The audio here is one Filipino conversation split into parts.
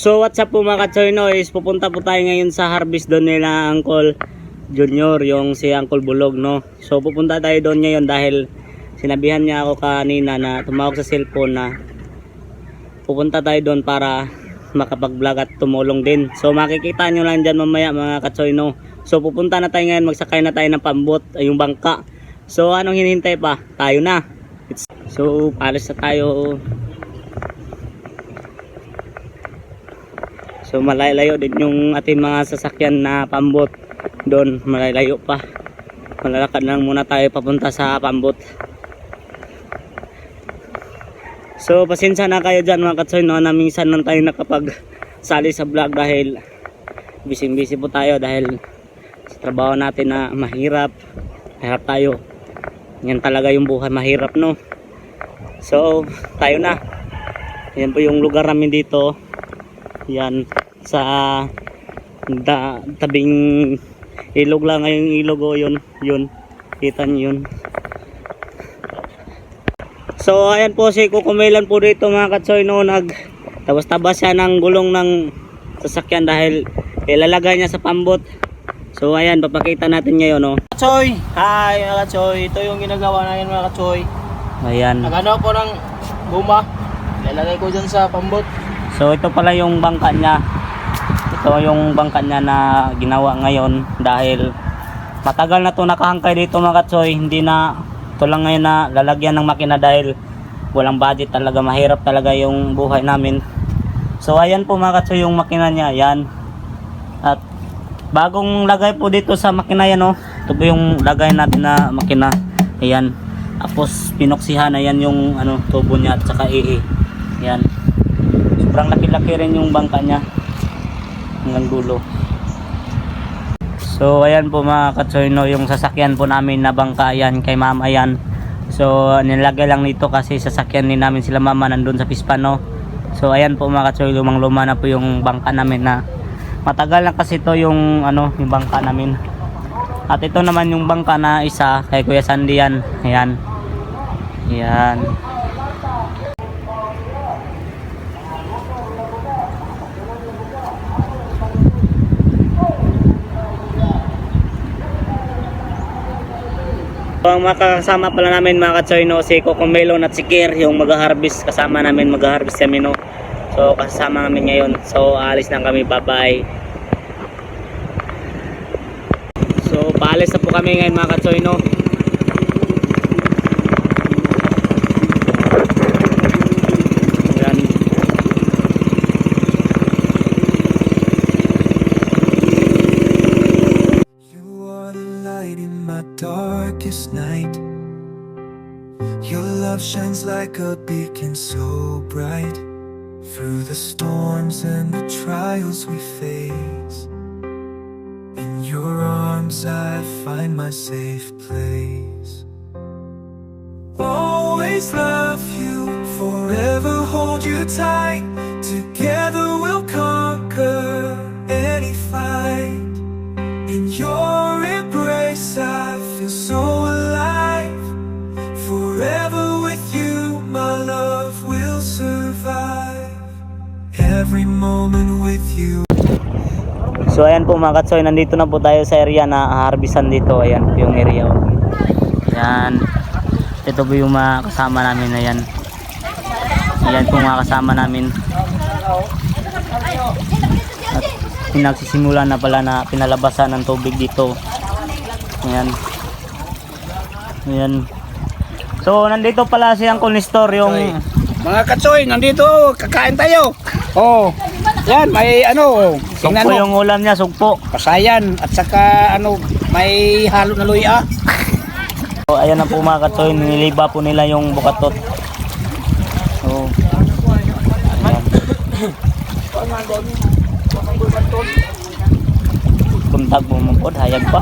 So what's up po mga katsoy, no, is pupunta po tayo ngayon sa harvest doon nila Uncle Junior, yung si Uncle Bulog, no. So pupunta tayo doon ngayon dahil sinabihan niya ako kanina na tumawag sa cellphone na pupunta tayo doon para makapag-vlog at tumulong din. So makikita nyo lang dyan mamaya mga katsoy, no. So pupunta na tayo ngayon, magsakay na tayo ng pambot, yung bangka. So anong hinihintay pa? Tayo na. So alis na tayo. So malayo din yung ating mga sasakyan na pambot. Doon malayo pa. Malalakad lang muna tayo papunta sa pambot. So pasensya na kayo dyan mga katsoy, no, na minsan lang tayo nakapag-sali sa vlog dahil busy po tayo dahil sa trabaho natin na mahirap. Mahirap tayo. Yan talaga yung buhay, mahirap, no. So tayo na. Yan po yung lugar namin dito. Yan sa tabing ilog lang, ngayong ilog, o yun kita nyo yun. So ayan po si Kukumelan po dito mga katsoy, no, tabas-tabas siya ng gulong ng sasakyan dahil ilalagay niya sa pambot. So ayan, papakita natin ngayon, no. Katsoy, hi mga katsoy, ito yung ginagawa namin mga katsoy. Ayan. Nagano po ng guma, ilalagay ko dyan sa pambot. So ito pala yung bangka niya. Ito yung bangka niya na ginawa ngayon dahil matagal na to nakahangkay dito mga katsoy. Hindi na ito lang ngayon na lalagyan ng makina dahil walang budget talaga, mahirap talaga yung buhay namin. So ayan po mga katsoy yung makina niya, ayan. At bagong lagay po dito sa makina yan, no. Ito po yung lagay natin na makina. Ayan. Tapos pinoksihan, ayan yung tubo niya at saka ayan. Sobrang laki-laki rin yung bangka niya hanggang dulo. So ayan po mga katsoy, no, yung sasakyan po namin na bangka, ayan kay mama yan. So nilagay lang nito kasi sasakyan din namin sila mama nandun sa Pispan, no. So ayan po mga katsoy, lumang-luma na po yung bangka namin na matagal na kasi ito yung yung bangka namin. At ito naman yung bangka na isa kay Kuya Sandy yan. Ayan. Ayan. So, ang makakasama pala namin mga katsoy, no, si Kukumelon at si Kir, yung mag-harvest kasama namin, mag-harvest kami, no. So kasama namin ngayon. So alis na kami, bye bye. So paalis na po kami ngayon mga katsoy, no. Ayan. You are the light in my darkest night. Your love shines like a beacon so bright. Through the storms and the trials we face, in your arms I find my safe place. Always love you, forever hold you tight. Together we'll conquer any fight. In your embrace I feel so alive. Forever with you my love will survive. Every moment with you. So ayan po mga katsoy, nandito na po tayo sa area na harvestan dito. Ayan po yung area. Ayan. Ito po yung mga kasama namin. Ayan. Ayan po mga kasama namin. At pinagsisimula na pala na pinalabasan ng tubig dito. Ayan. Ayan. So nandito pala si Uncle Nestor, yung Mga katsoy, nandito, kakain tayo. Oh, yan, may tingnan sugpo mo. yung ulam niya, sugpo. Pasayan, at saka may halo na luya. So ayan na po mga katsoy, niliba po nila yung bukatot. So ayan. Kuntag mo mong pod, hayag pa.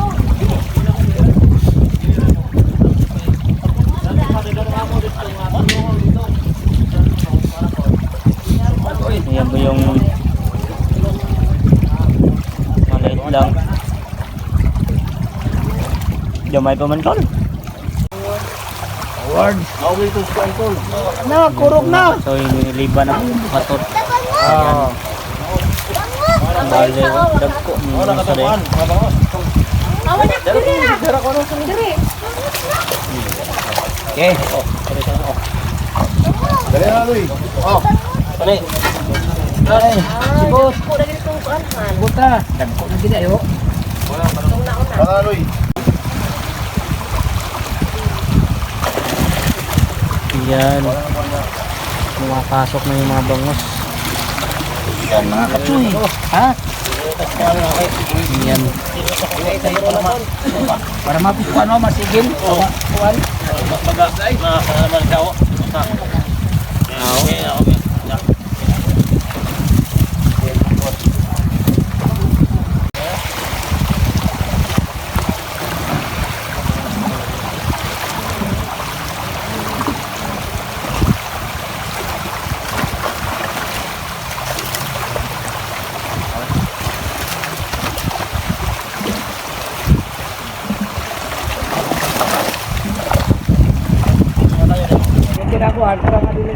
Ayan po yung maliit lang. Jamay pa man tol. Award. Award to sponsor. Na, kurog na. So iniliba na po yung bukatot. Ah. Bale, dagko. Wala ka tapuan. Awan na, diri na. Diri. Okay. Dali na, Luy. Oh. Pare. Ay, sibot. Ko lagi itong kuan man. Buta. Dagko na gid ayo. Baka, Luy. Yan. Pumapasok na yung mga bangos. Yan mga katsoy. Ha? Yan. Para mapukuan mo masigil. Kuan. Kinakuha para madili.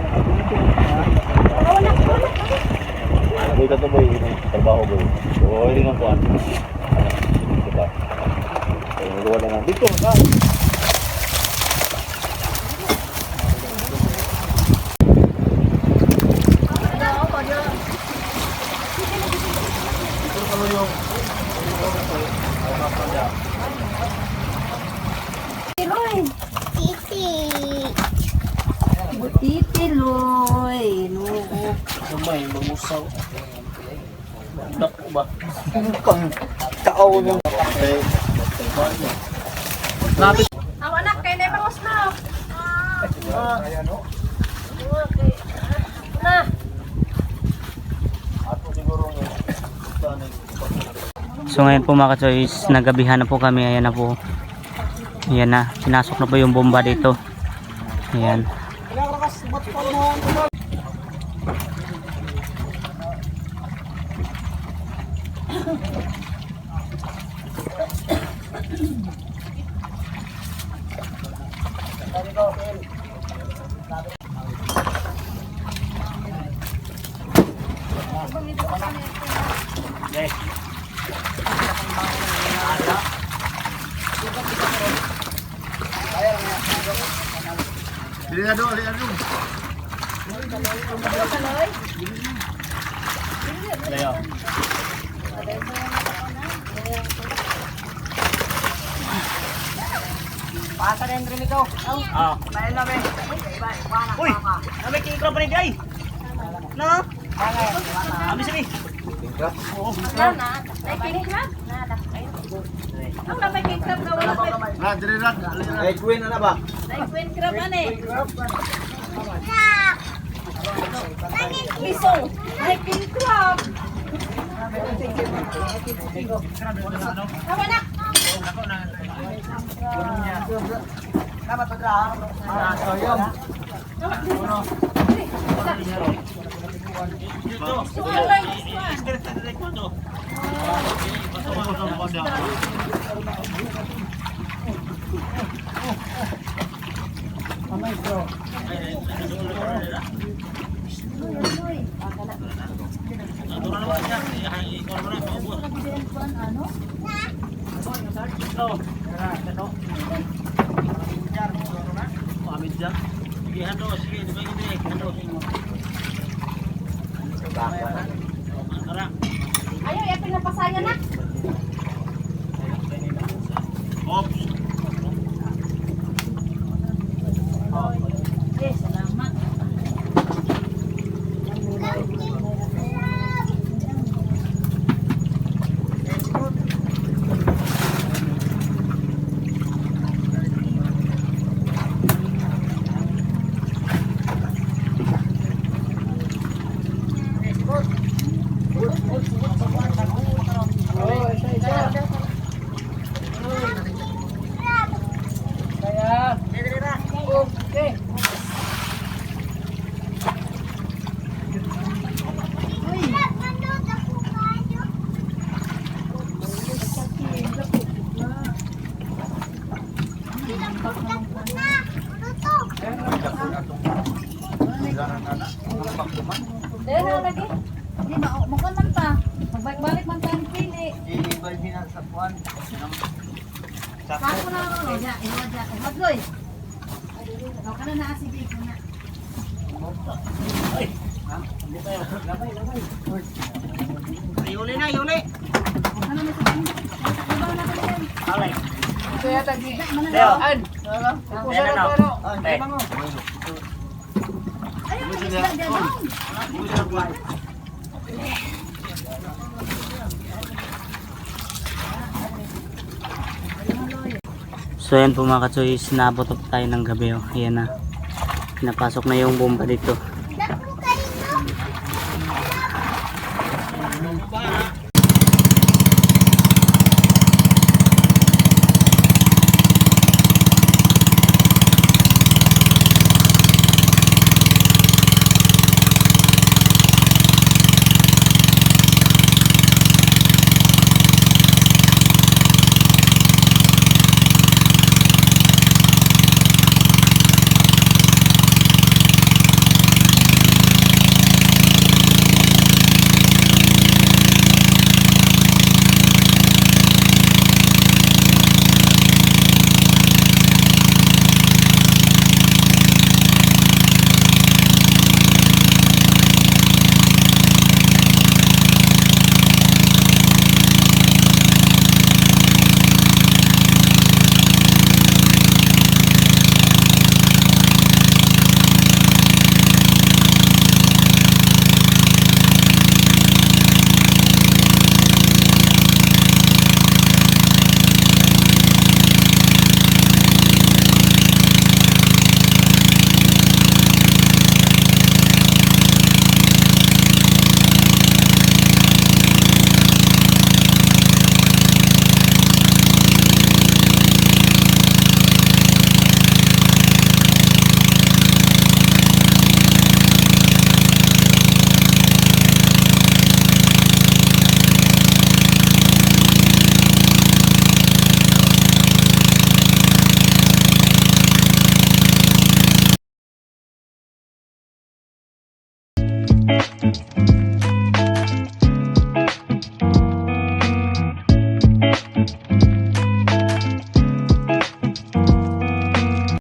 Dito to, boy. Trabaho, boy. So, hindi nga kuhan. Diba? Wala na. Dito, ka. Tiloy. Titi. Titi loy. Nugo. Sumay, mamusaw. Dako ba? Awan na, kay na pangos na. Na. So ngayon po mga ka-choice, nagabihan na po kami. Ayan na po. Ayan na. Pinasok na po yung bomba dito. Ayan. Dili na doon, dili na doon. Pasa rin rin ito. Ah. Bayan na be. Uy! Kami kikro pa rin di ay! No? Kami sabi. Na na. Ay kinikrab. Na dak kayo. Ang damay kikrab na wala pa. Rad, dili rad. Eh, queen na ba? Ay queen crab ane. Pisong. Ay king crab. Awan na. Dapat padrah. Soyom. Ayo ya pinapasaya na. Eh, salamat. Dahil na lagi. Hindi, makuman pa. Magbalik-balik Sako na ako, ya, iwad ya. Iwad loy. Ikaw ka na naasibig ko na. Yuli na, yuli. Ano na sa kanya? Ibaw na ka yan. Alay. Kaya tagi. Leo. An. Yan na, no? Eh. Ayun, may isda dyan, no? So yan po mga katsoy, sinabot up tayo ng gabi. Oh. Ayan na. Pinapasok na yung bomba dito.